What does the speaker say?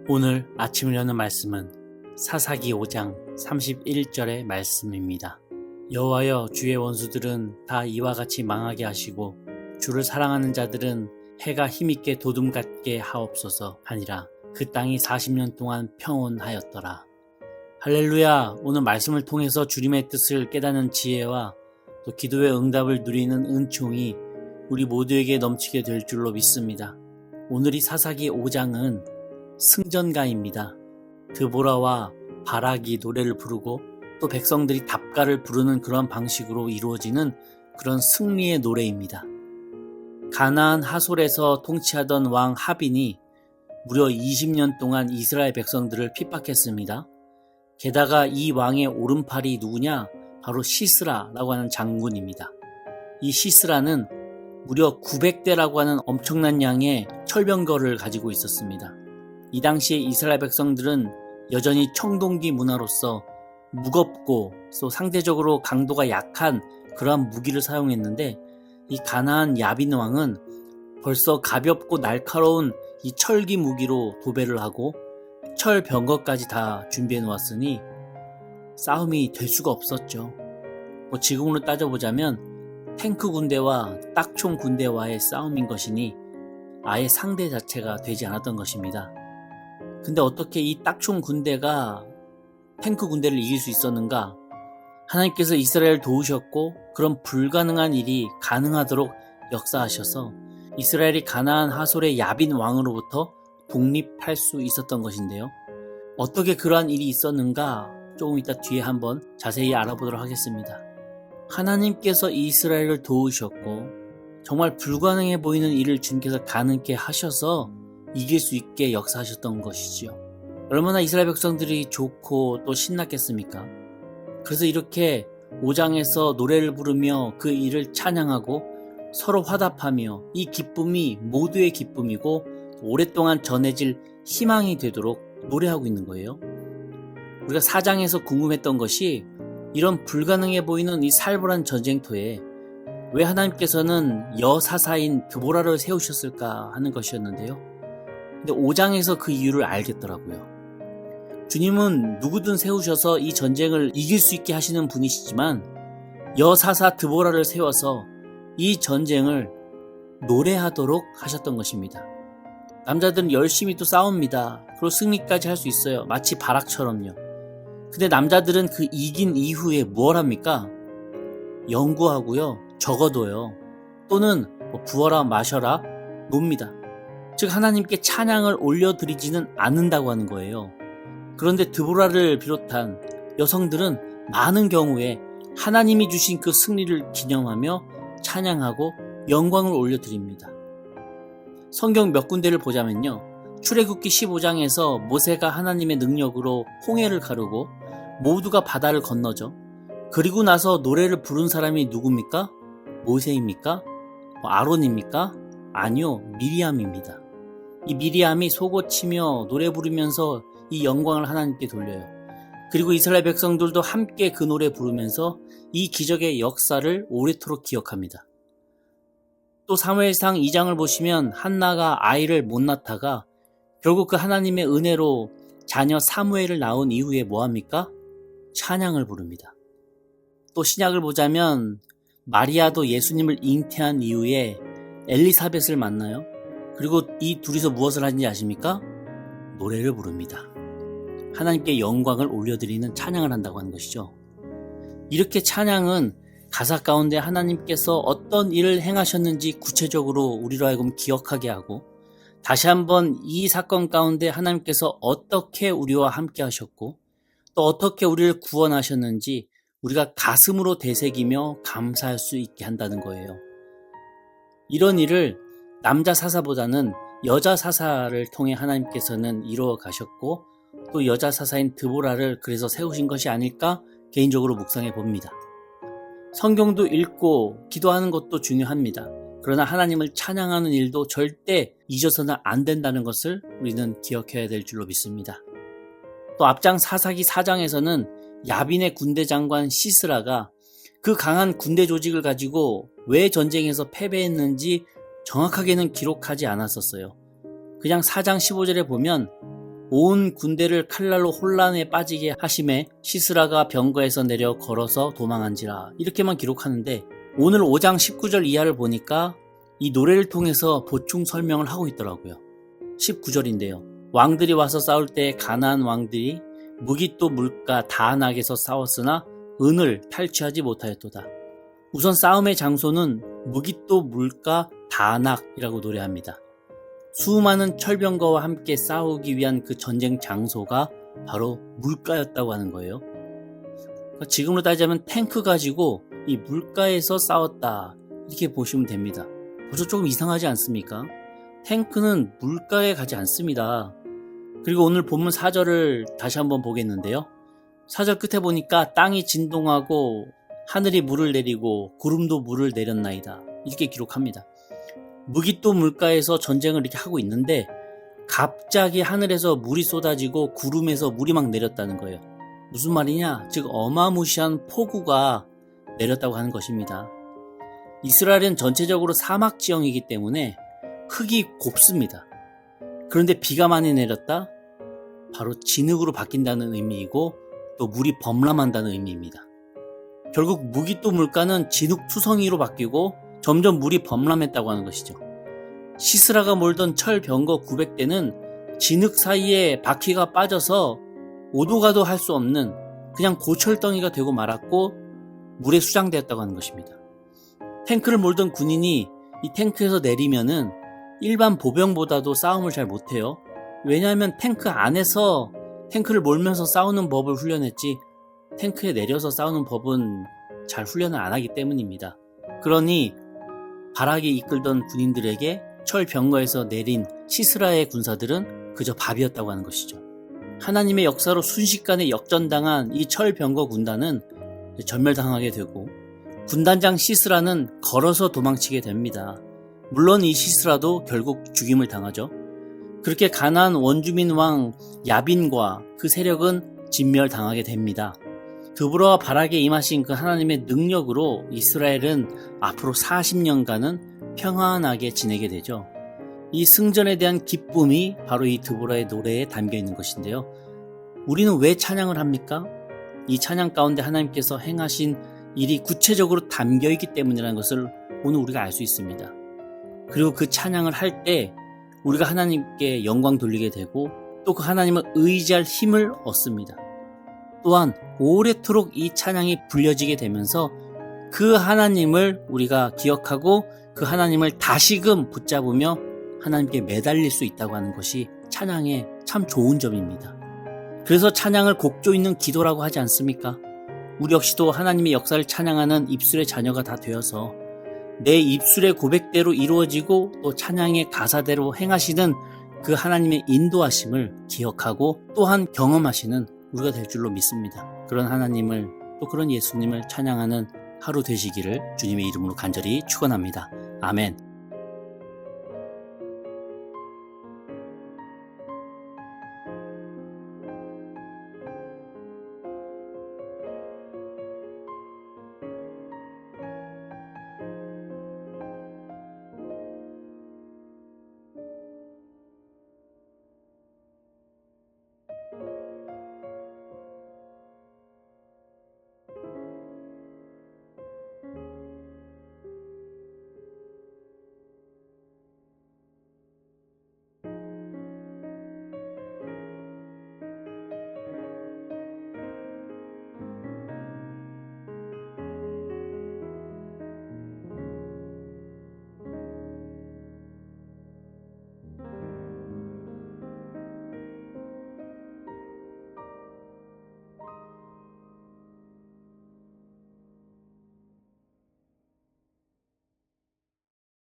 오늘 아침을 여는 말씀은 사사기 5장 31절의 말씀입니다. 여호와여, 주의 원수들은 다 이와 같이 망하게 하시고 주를 사랑하는 자들은 해가 힘있게 도둠 같게 하옵소서 하니라. 그 땅이 40년 동안 평온하였더라. 할렐루야. 오늘 말씀을 통해서 주님의 뜻을 깨닫는 지혜와 또 기도의 응답을 누리는 은총이 우리 모두에게 넘치게 될 줄로 믿습니다. 오늘 이 사사기 5장은 승전가입니다. 드보라와 바락이 노래를 부르고 또 백성들이 답가를 부르는 그런 방식으로 이루어지는 그런 승리의 노래입니다. 가나안 하솔에서 통치하던 왕 하빈이 무려 20년 동안 이스라엘 백성들을 핍박했습니다. 게다가 이 왕의 오른팔이 누구냐? 바로 시스라라고 하는 장군입니다. 이 시스라는 무려 900대라고 하는 엄청난 양의 철병거를 가지고 있었습니다. 이 당시에 이스라엘 백성들은 여전히 청동기 문화로서 무겁고 또 상대적으로 강도가 약한 그러한 무기를 사용했는데, 이 가나안 야빈 왕은 벌써 가볍고 날카로운 이 철기 무기로 도배를 하고 철병거까지 다 준비해 놓았으니 싸움이 될 수가 없었죠. 지금으로 따져보자면 탱크 군대와 딱총 군대와의 싸움인 것이니 아예 상대 자체가 되지 않았던 것입니다. 근데 어떻게 이 딱총 군대가 탱크 군대를 이길 수 있었는가? 하나님께서 이스라엘을 도우셨고 그런 불가능한 일이 가능하도록 역사하셔서 이스라엘이 가나안 하솔의 야빈 왕으로부터 독립할 수 있었던 것인데요. 어떻게 그러한 일이 있었는가? 조금 이따 뒤에 한번 자세히 알아보도록 하겠습니다. 하나님께서 이스라엘을 도우셨고 정말 불가능해 보이는 일을 주님께서 가능케 하셔서 이길 수 있게 역사하셨던 것이지요. 얼마나 이스라엘 백성들이 좋고 또 신났겠습니까? 그래서 이렇게 5장에서 노래를 부르며 그 일을 찬양하고 서로 화답하며 이 기쁨이 모두의 기쁨이고 오랫동안 전해질 희망이 되도록 노래하고 있는 거예요. 우리가 4장에서 궁금했던 것이 이런 불가능해 보이는 이 살벌한 전쟁터에 왜 하나님께서는 여사사인 드보라를 세우셨을까 하는 것이었는데요. 근데 5장에서 그 이유를 알겠더라고요. 주님은 누구든 세우셔서 이 전쟁을 이길 수 있게 하시는 분이시지만 여사사 드보라를 세워서 이 전쟁을 노래하도록 하셨던 것입니다. 남자들은 열심히 또 싸웁니다. 그리고 승리까지 할 수 있어요. 마치 바락처럼요. 근데 남자들은 그 이긴 이후에 뭘 합니까? 연구하고요. 적어둬요. 또는 부어라 마셔라 놉니다. 즉 하나님께 찬양을 올려드리지는 않는다고 하는 거예요. 그런데 드보라를 비롯한 여성들은 많은 경우에 하나님이 주신 그 승리를 기념하며 찬양하고 영광을 올려드립니다. 성경 몇 군데를 보자면요. 출애굽기 15장에서 모세가 하나님의 능력으로 홍해를 가르고 모두가 바다를 건너죠. 그리고 나서 노래를 부른 사람이 누굽니까? 모세입니까? 아론입니까? 아니요, 미리암입니다. 이 미리암이 속옷치며 노래 부르면서 이 영광을 하나님께 돌려요. 그리고 이스라엘 백성들도 함께 그 노래 부르면서 이 기적의 역사를 오래도록 기억합니다. 또 사무엘상 2장을 보시면 한나가 아이를 못 낳다가 결국 그 하나님의 은혜로 자녀 사무엘을 낳은 이후에 뭐합니까? 찬양을 부릅니다. 또 신약을 보자면 마리아도 예수님을 잉태한 이후에 엘리사벳을 만나요. 그리고 이 둘이서 무엇을 하는지 아십니까? 노래를 부릅니다. 하나님께 영광을 올려드리는 찬양을 한다고 하는 것이죠. 이렇게 찬양은 가사 가운데 하나님께서 어떤 일을 행하셨는지 구체적으로 우리로 하여금 기억하게 하고 다시 한번 이 사건 가운데 하나님께서 어떻게 우리와 함께 하셨고 또 어떻게 우리를 구원하셨는지 우리가 가슴으로 되새기며 감사할 수 있게 한다는 거예요. 이런 일을 남자 사사보다는 여자 사사를 통해 하나님께서는 이루어 가셨고 또 여자 사사인 드보라를 그래서 세우신 것이 아닐까 개인적으로 묵상해 봅니다. 성경도 읽고 기도하는 것도 중요합니다. 그러나 하나님을 찬양하는 일도 절대 잊어서는 안 된다는 것을 우리는 기억해야 될 줄로 믿습니다. 또 앞장 사사기 4장에서는 야빈의 군대 장관 시스라가 그 강한 군대 조직을 가지고 왜 전쟁에서 패배했는지 정확하게는 기록하지 않았었어요. 그냥 4장 15절에 보면 온 군대를 칼날로 혼란에 빠지게 하심에 시스라가 병거에서 내려 걸어서 도망한지라. 이렇게만 기록하는데 오늘 5장 19절 이하를 보니까 이 노래를 통해서 보충 설명을 하고 있더라고요. 19절인데요. 왕들이 와서 싸울 때 가나안 왕들이 무깃도 물가 다낙에서 싸웠으나 은을 탈취하지 못하였도다. 우선 싸움의 장소는 무깃도 물가 다낙이라고 노래합니다. 수많은 철병거와 함께 싸우기 위한 그 전쟁 장소가 바로 물가였다고 하는 거예요. 지금으로 따지자면 탱크 가지고 이 물가에서 싸웠다, 이렇게 보시면 됩니다. 벌써 조금 이상하지 않습니까? 탱크는 물가에 가지 않습니다. 그리고 오늘 본문 4절을 다시 한번 보겠는데요. 4절 끝에 보니까 땅이 진동하고 하늘이 물을 내리고 구름도 물을 내렸나이다, 이렇게 기록합니다. 무깃도 물가에서 전쟁을 이렇게 하고 있는데 갑자기 하늘에서 물이 쏟아지고 구름에서 물이 막 내렸다는 거예요. 무슨 말이냐? 즉 어마무시한 폭우가 내렸다고 하는 것입니다. 이스라엘은 전체적으로 사막 지형이기 때문에 흙이 곱습니다. 그런데 비가 많이 내렸다? 바로 진흙으로 바뀐다는 의미이고 또 물이 범람한다는 의미입니다. 결국 무깃도 물가는 진흙투성이로 바뀌고 점점 물이 범람했다고 하는 것이죠. 시스라가 몰던 철 병거 900대는 진흙 사이에 바퀴가 빠져서 오도 가도 할 수 없는 그냥 고철덩이가 되고 말았고 물에 수장되었다고 하는 것입니다. 탱크를 몰던 군인이 이 탱크에서 내리면은 일반 보병보다도 싸움을 잘 못해요. 왜냐하면 탱크 안에서 탱크를 몰면서 싸우는 법을 훈련했지 탱크에 내려서 싸우는 법은 잘 훈련을 안 하기 때문입니다. 그러니 바락이 이끌던 군인들에게 철 병거에서 내린 시스라의 군사들은 그저 밥이었다고 하는 것이죠. 하나님의 역사로 순식간에 역전당한 이 철 병거 군단은 전멸당하게 되고 군단장 시스라는 걸어서 도망치게 됩니다. 물론 이 시스라도 결국 죽임을 당하죠. 그렇게 가나안 원주민 왕 야빈과 그 세력은 진멸당하게 됩니다. 드보라와 바락에 임하신 그 하나님의 능력으로 이스라엘은 앞으로 40년간은 평안하게 지내게 되죠. 이 승전에 대한 기쁨이 바로 이 드보라의 노래에 담겨 있는 것인데요. 우리는 왜 찬양을 합니까? 이 찬양 가운데 하나님께서 행하신 일이 구체적으로 담겨 있기 때문이라는 것을 오늘 우리가 알 수 있습니다. 그리고 그 찬양을 할 때 우리가 하나님께 영광 돌리게 되고 또 그 하나님을 의지할 힘을 얻습니다. 또한 오래도록 이 찬양이 불려지게 되면서 그 하나님을 우리가 기억하고 그 하나님을 다시금 붙잡으며 하나님께 매달릴 수 있다고 하는 것이 찬양의 참 좋은 점입니다. 그래서 찬양을 곡조 있는 기도라고 하지 않습니까? 우리 역시도 하나님의 역사를 찬양하는 입술의 자녀가 다 되어서 내 입술의 고백대로 이루어지고 또 찬양의 가사대로 행하시는 그 하나님의 인도하심을 기억하고 또한 경험하시는 우리가 될 줄로 믿습니다. 그런 하나님을 또 그런 예수님을 찬양하는 하루 되시기를 주님의 이름으로 간절히 축원합니다. 아멘.